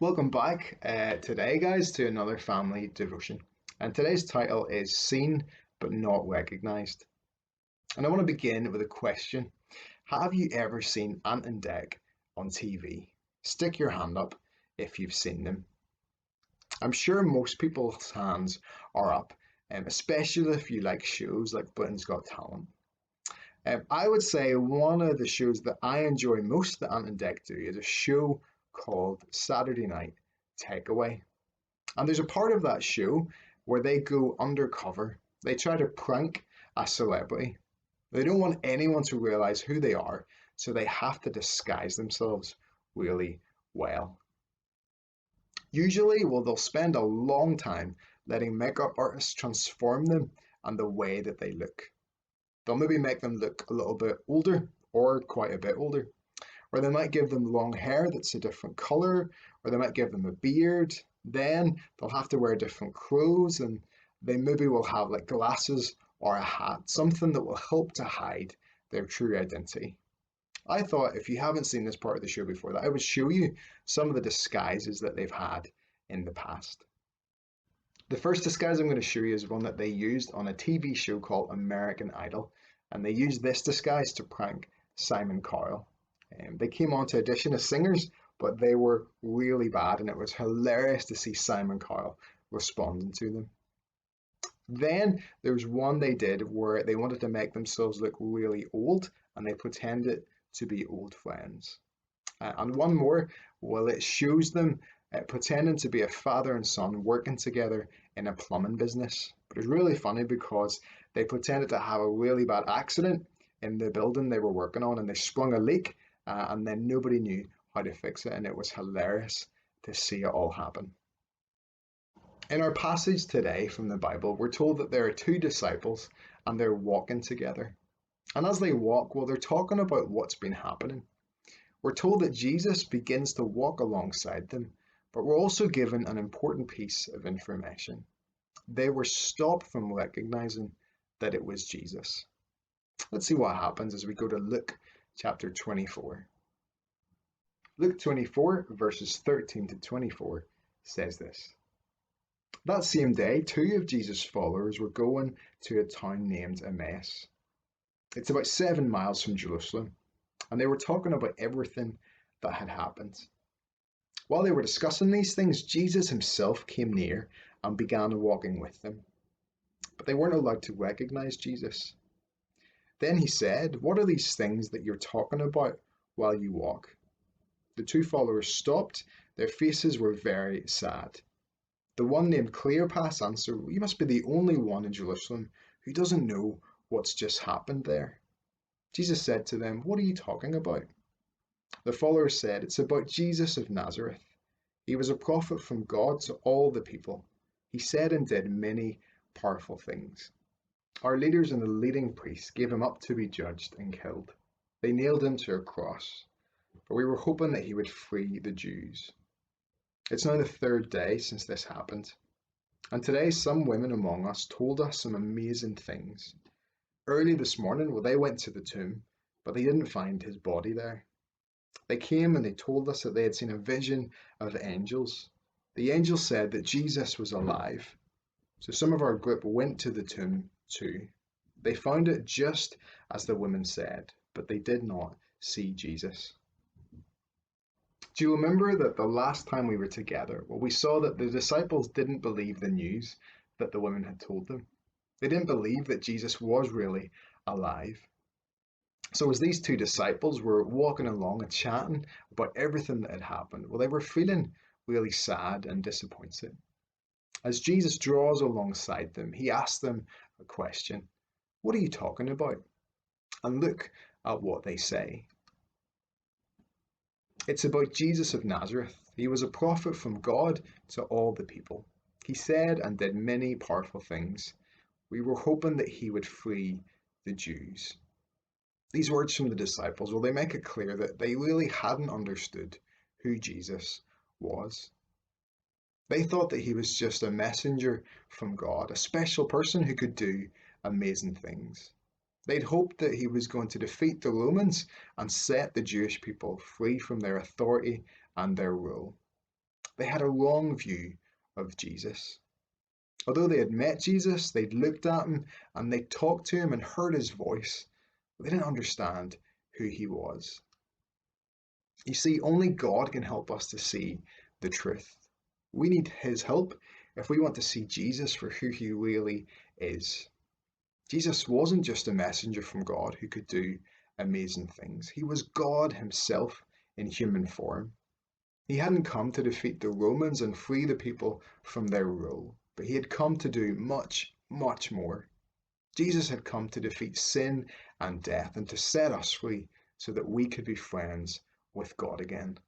Welcome back today, guys, to another family devotion. And today's title is Seen but Not Recognized. And I want to begin with a question. Have you ever seen Ant and Dec on TV? Stick your hand up if you've seen them. I'm sure most people's hands are up, especially if you like shows like Britain's Got Talent. I would say one of the shows that I enjoy most that Ant and Dec do is a show called Saturday Night Takeaway. And there's a part of that show where they go undercover. They try to prank a celebrity. They don't want anyone to realize who they are, so they have to disguise themselves really well. Usually, well, they'll spend a long time letting makeup artists transform them and the way that they look. They'll maybe make them look a little bit older or quite a bit older. Or they might give them long hair that's a different color, or they might give them a beard. Then they'll have to wear different clothes, and they maybe will have like glasses or a hat, something that will help to hide their true identity. I thought if you haven't seen this part of the show before, that I would show you some of the disguises that they've had in the past. The first disguise I'm going to show you is one that they used on a TV show called American Idol, and they used this disguise to prank Simon Cowell. They came on to audition as singers, but they were really bad, and it was hilarious to see Simon Cowell responding to them. Then there was one they did where they wanted to make themselves look really old, and they pretended to be old friends. And one more, well, it shows them pretending to be a father and son working together in a plumbing business. But it's really funny because they pretended to have a really bad accident in the building they were working on, and they sprung a leak, and then nobody knew how to fix it, and it was hilarious to see it all happen. In our passage today from the Bible, we're told that there are two disciples and they're walking together. And as they walk, well, they're talking about what's been happening. We're told that Jesus begins to walk alongside them, but we're also given an important piece of information. They were stopped from recognizing that it was Jesus. Let's see what happens as we go to Luke chapter 24. Luke 24, verses 13 to 24 says this. That same day, two of Jesus' followers were going to a town named Emmaus. It's about 7 miles from Jerusalem, and they were talking about everything that had happened. While they were discussing these things, Jesus himself came near and began walking with them. But they weren't allowed to recognize Jesus. Then he said, "What are these things that you're talking about while you walk?" The two followers stopped. Their faces were very sad. The one named Cleopas answered, "You must be the only one in Jerusalem who doesn't know what's just happened there." Jesus said to them, "What are you talking about?" The followers said, "It's about Jesus of Nazareth. He was a prophet from God to all the people. He said and did many powerful things. Our leaders and the leading priests gave him up to be judged and killed. They nailed him to a cross, but we were hoping that he would free the Jews. It's now the third day since this happened, and today some women among us told us some amazing things. Early this morning, well, they went to the tomb, but they didn't find his body there. They came and they told us that they had seen a vision of angels. The angels said that Jesus was alive. So some of our group went to the tomb too. They found it just as the women said, but they did not see Jesus." Do you remember that the last time we were together, well, we saw that the disciples didn't believe the news that the women had told them. They didn't believe that Jesus was really alive. So as these two disciples were walking along and chatting about everything that had happened, well, they were feeling really sad and disappointed. As Jesus draws alongside them, he asks them a question. "What are you talking about?" And look at what they say. It's about Jesus of Nazareth. He was a prophet from God to all the people. He said and did many powerful things. We were hoping that he would free the Jews. These words from the disciples, well, they make it clear that they really hadn't understood who Jesus was. They thought that he was just a messenger from God, a special person who could do amazing things. They'd hoped that he was going to defeat the Romans and set the Jewish people free from their authority and their rule. They had a wrong view of Jesus. Although they had met Jesus, they'd looked at him and they talked to him and heard his voice, but they didn't understand who he was. You see, only God can help us to see the truth. We need his help if we want to see Jesus for who he really is. Jesus wasn't just a messenger from God who could do amazing things. He was God himself in human form. He hadn't come to defeat the Romans and free the people from their rule, but he had come to do much, much more. Jesus had come to defeat sin and death and to set us free so that we could be friends with God again.